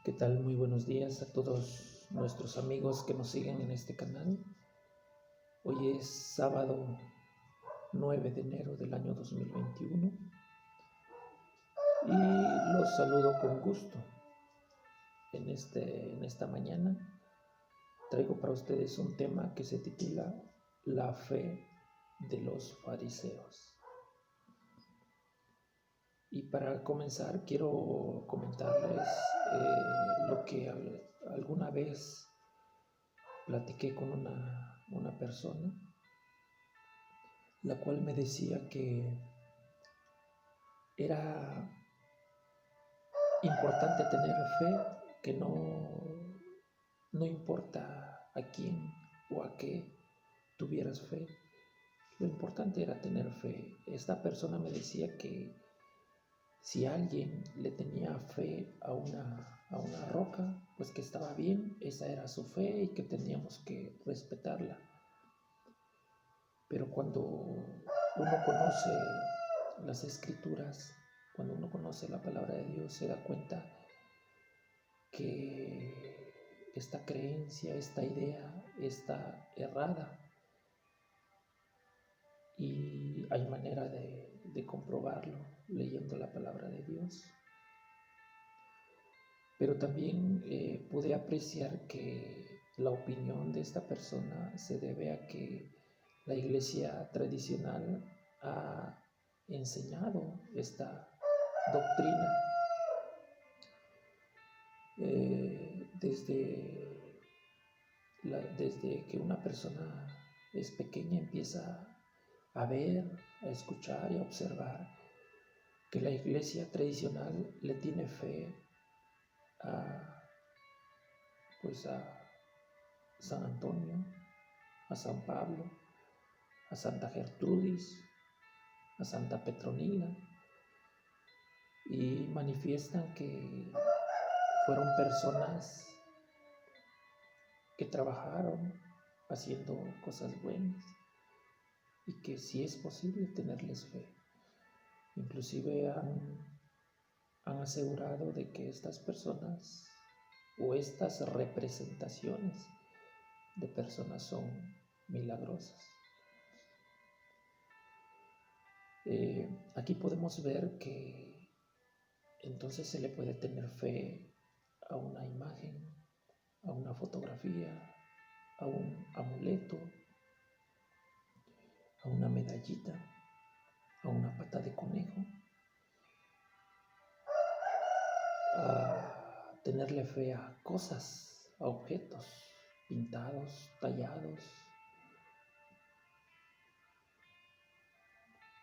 ¿Qué tal? Muy buenos días a todos nuestros amigos que nos siguen en este canal. Hoy es sábado 9 de enero del año 2021 y los saludo con gusto. En esta mañana traigo para ustedes un tema que se titula La fe de los fariseos. Y para comenzar quiero comentarles lo que alguna vez platiqué con una persona, la cual me decía que era importante tener fe, que no importa a quién o a qué tuvieras fe, lo importante era tener fe. Esta persona me decía que si alguien le tenía fe a una roca, pues que estaba bien, esa era su fe y que teníamos que respetarla. Pero cuando uno conoce las escrituras, cuando uno conoce la palabra de Dios, se da cuenta que esta creencia, esta idea está errada y hay manera de comprobarlo leyendo la palabra de Dios. Pero también pude apreciar que la opinión de esta persona se debe a que la iglesia tradicional ha enseñado esta doctrina desde que una persona es pequeña, empieza a ver, a escuchar y a observar que la iglesia tradicional le tiene fe a San Antonio, a San Pablo, a Santa Gertrudis, a Santa Petronila, y manifiestan que fueron personas que trabajaron haciendo cosas buenas y que sí es posible tenerles fe. Inclusive han asegurado de que estas personas o estas representaciones de personas son milagrosas. Aquí podemos ver que entonces se le puede tener fe a una imagen, a una fotografía, a un amuleto, a una medallita, a una pata de conejo, a tenerle fe a cosas, a objetos pintados, tallados.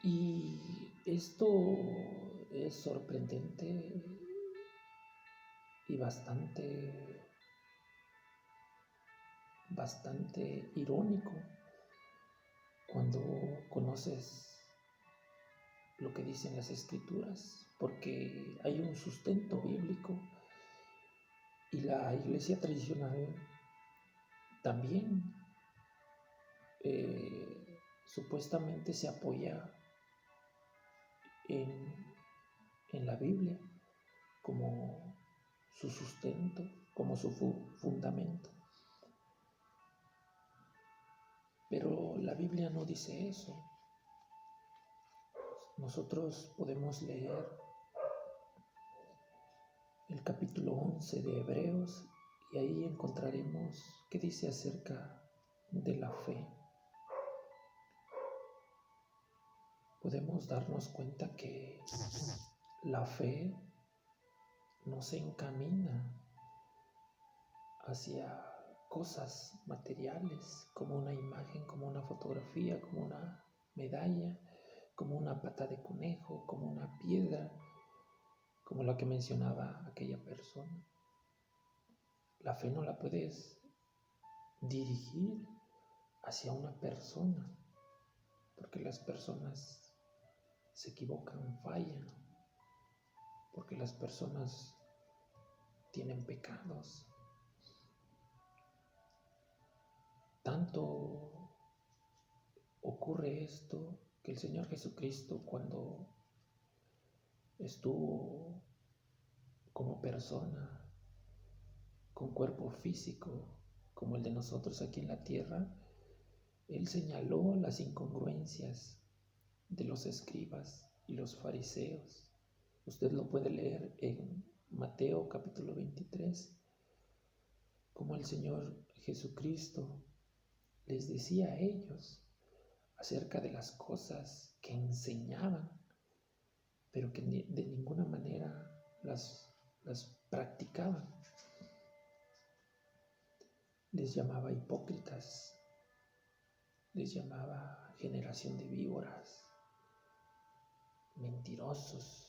Y esto es sorprendente y bastante irónico cuando conoces lo que dicen las escrituras, porque hay un sustento bíblico y la iglesia tradicional también supuestamente se apoya en la Biblia como su sustento, como su fundamento. Pero la Biblia no dice eso. Nosotros podemos leer el capítulo 11 de Hebreos y ahí encontraremos qué dice acerca de la fe. Podemos darnos cuenta que la fe no se encamina hacia cosas materiales como una imagen, como una fotografía, como una medalla, como una pata de conejo, como una piedra, como la que mencionaba aquella persona. La fe no la puedes dirigir hacia una persona, porque las personas se equivocan, fallan, porque las personas tienen pecados. Tanto ocurre esto que el Señor Jesucristo, cuando estuvo como persona con cuerpo físico como el de nosotros aquí en la tierra, Él señaló las incongruencias de los escribas y los fariseos. Usted lo puede leer en Mateo capítulo 23, como el Señor Jesucristo les decía a ellos acerca de las cosas que enseñaban, pero que de ninguna manera las practicaban. Les llamaba hipócritas, les llamaba generación de víboras, mentirosos.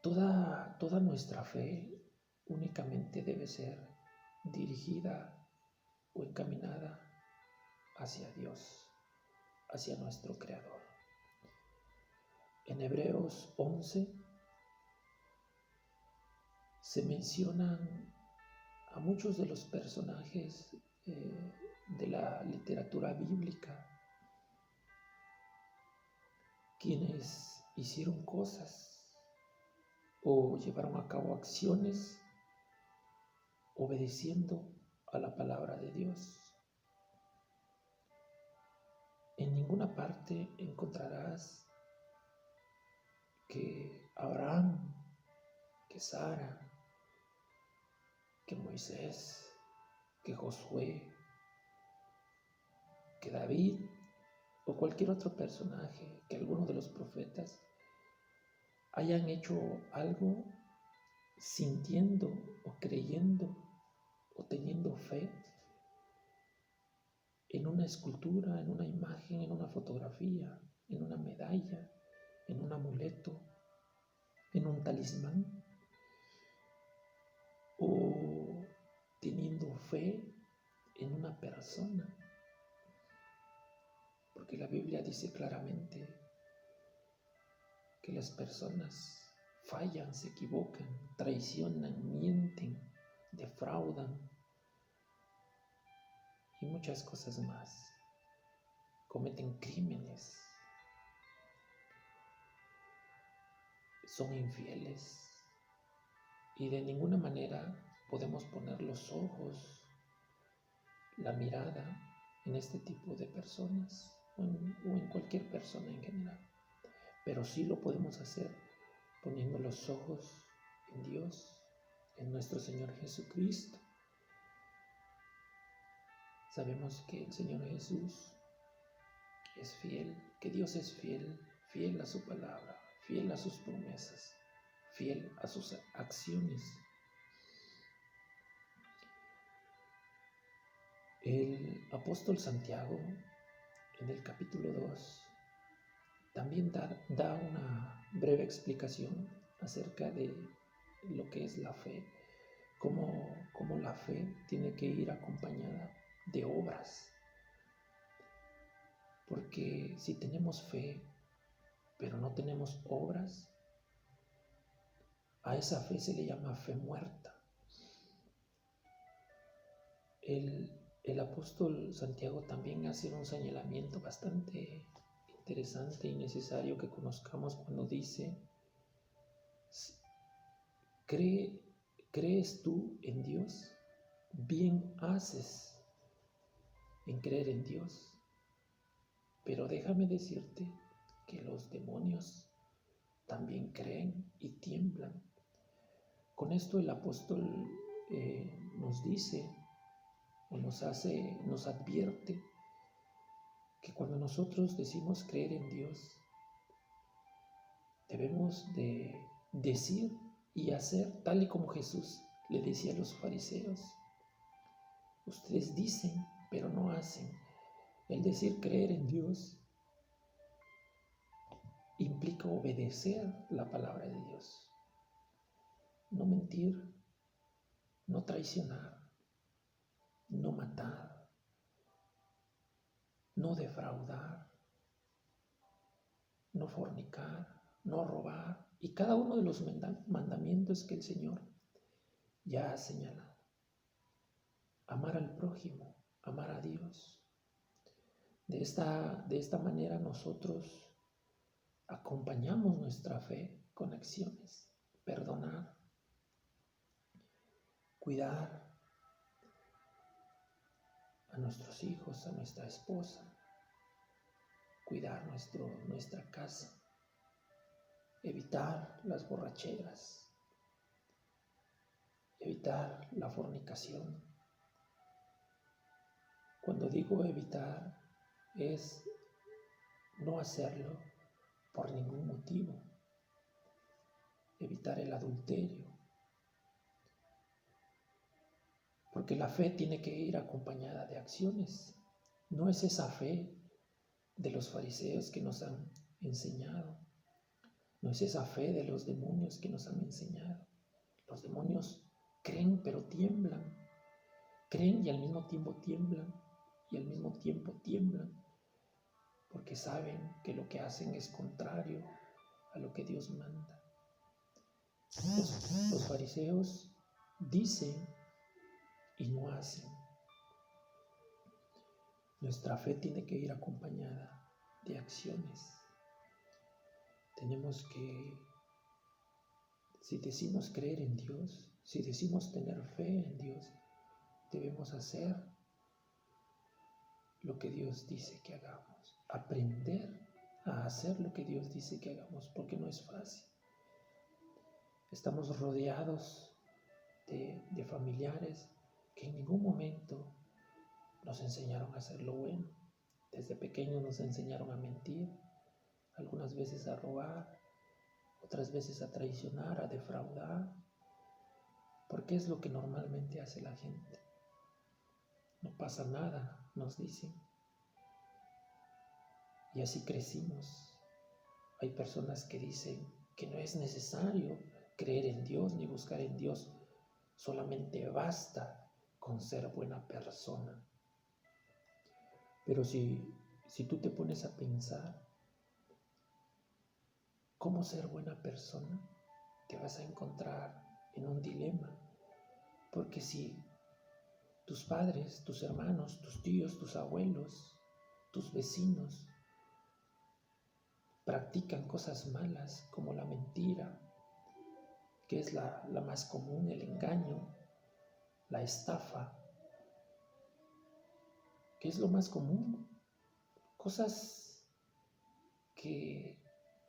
Toda nuestra fe únicamente debe ser dirigida o encaminada hacia Dios, hacia nuestro Creador. En Hebreos 11 se mencionan a muchos de los personajes de la literatura bíblica, quienes hicieron cosas o llevaron a cabo acciones obedeciendo a la palabra de Dios. En ninguna parte encontrarás que Abraham, que Sara, que Moisés, que Josué, que David o cualquier otro personaje, que alguno de los profetas hayan hecho algo sintiendo o creyendo o teniendo fe en una escultura, en una imagen, en una fotografía, en una medalla, en un amuleto, en un talismán, o teniendo fe en una persona. Porque la Biblia dice claramente que las personas fallan, se equivocan, traicionan, mienten, defraudan y muchas cosas más. Cometen crímenes, son infieles y de ninguna manera podemos poner los ojos, la mirada en este tipo de personas o en cualquier persona en general. Pero sí lo podemos hacer poniendo los ojos en Dios, en nuestro Señor Jesucristo. Sabemos que el Señor Jesús es fiel, que Dios es fiel, fiel a su palabra, fiel a sus promesas, fiel a sus acciones. El apóstol Santiago, en el capítulo 2, también da una breve explicación acerca de lo que es la fe, cómo la fe tiene que ir acompañada de obras. Porque si tenemos fe, pero no tenemos obras, a esa fe se le llama fe muerta. El apóstol Santiago también hace un señalamiento bastante interesante y necesario que conozcamos cuando dice: ¿crees tú en Dios? Bien haces en creer en Dios. Pero déjame decirte que los demonios también creen y tiemblan. Con esto el apóstol nos dice o nos advierte que cuando nosotros decimos creer en Dios, debemos de decir y hacer tal y como Jesús le decía a los fariseos. Ustedes dicen, pero no hacen. El decir creer en Dios implica obedecer la palabra de Dios. No mentir, no traicionar, no matar, no defraudar, no fornicar, no robar y cada uno de los mandamientos que el Señor ya ha señalado. Amar al prójimo, amar a Dios. De esta manera nosotros acompañamos nuestra fe con acciones, perdonar, cuidar a nuestros hijos, a nuestra esposa, cuidar nuestra casa, evitar las borracheras, evitar la fornicación. Cuando digo evitar, es no hacerlo por ningún motivo. Evitar el adulterio. Porque la fe tiene que ir acompañada de acciones. No es esa fe de los fariseos que nos han enseñado. No es esa fe de los demonios que nos han enseñado. Los demonios creen pero tiemblan. Creen y al mismo tiempo tiemblan. Y al mismo tiempo tiemblan. Porque saben que lo que hacen es contrario a lo que Dios manda. Los fariseos dicen y no hacen. Nuestra fe tiene que ir acompañada de acciones. Tenemos que, si decimos creer en Dios, si decimos tener fe en Dios, debemos hacer lo que Dios dice que hagamos. Aprender a hacer lo que Dios dice que hagamos, porque no es fácil. Estamos rodeados de familiares que en ningún momento nos enseñaron a hacer lo bueno. Desde pequeños nos enseñaron a mentir, algunas veces a robar, otras veces a traicionar, a defraudar, porque es lo que normalmente hace la gente. No pasa nada, nos dicen. Y así crecimos. Hay personas que dicen que no es necesario creer en Dios ni buscar en Dios, solamente basta con ser buena persona. Pero si tú te pones a pensar cómo ser buena persona, te vas a encontrar en un dilema. Porque si tus padres, tus hermanos, tus tíos, tus abuelos, tus vecinos practican cosas malas como la mentira, que es la más común, el engaño, la estafa, que es lo más común, cosas que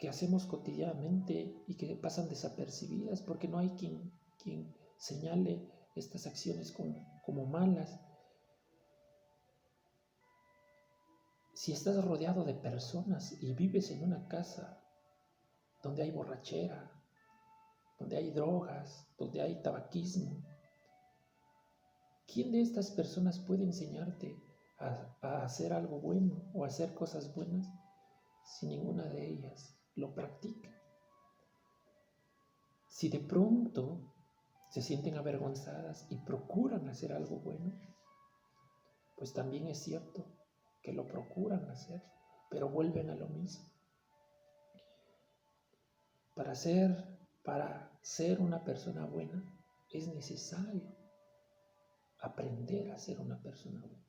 hacemos cotidianamente y que pasan desapercibidas porque no hay quien señale estas acciones como malas. Si estás rodeado de personas y vives en una casa donde hay borrachera, donde hay drogas, donde hay tabaquismo, ¿quién de estas personas puede enseñarte a hacer algo bueno o a hacer cosas buenas si ninguna de ellas lo practica? Si de pronto se sienten avergonzadas y procuran hacer algo bueno, pues también es cierto que lo procuran hacer, pero vuelven a lo mismo. Para ser una persona buena es necesario aprender a ser una persona buena.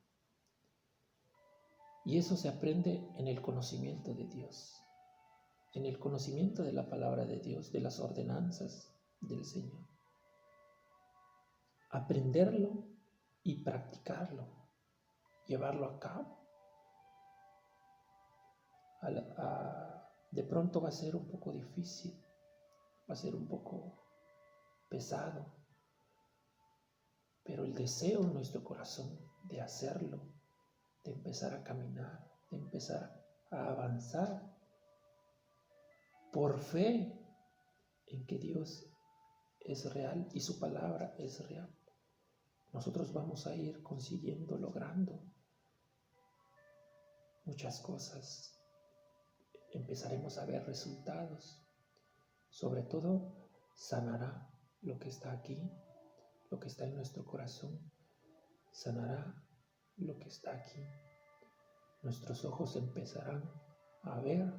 Y eso se aprende en el conocimiento de Dios, en el conocimiento de la palabra de Dios, de las ordenanzas del Señor. Aprenderlo y practicarlo, llevarlo a cabo. De pronto va a ser un poco difícil, va a ser un poco pesado, pero el deseo en nuestro corazón de hacerlo, de empezar a caminar, de empezar a avanzar por fe en que Dios es real y su palabra es real, nosotros vamos a ir consiguiendo, logrando muchas cosas. Empezaremos a ver resultados. Sobre todo, sanará lo que está aquí, lo que está en nuestro corazón. Sanará lo que está aquí. Nuestros ojos empezarán a ver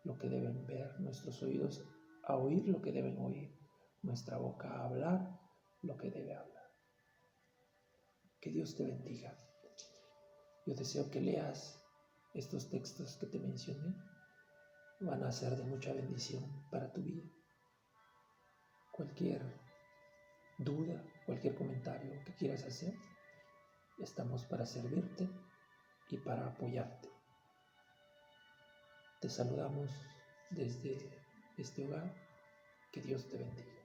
lo que deben ver, nuestros oídos a oír lo que deben oír, nuestra boca a hablar lo que debe hablar. Que Dios te bendiga. Yo deseo que leas estos textos que te mencioné van a ser de mucha bendición para tu vida. Cualquier duda, cualquier comentario que quieras hacer, estamos para servirte y para apoyarte. Te saludamos desde este hogar. Que Dios te bendiga.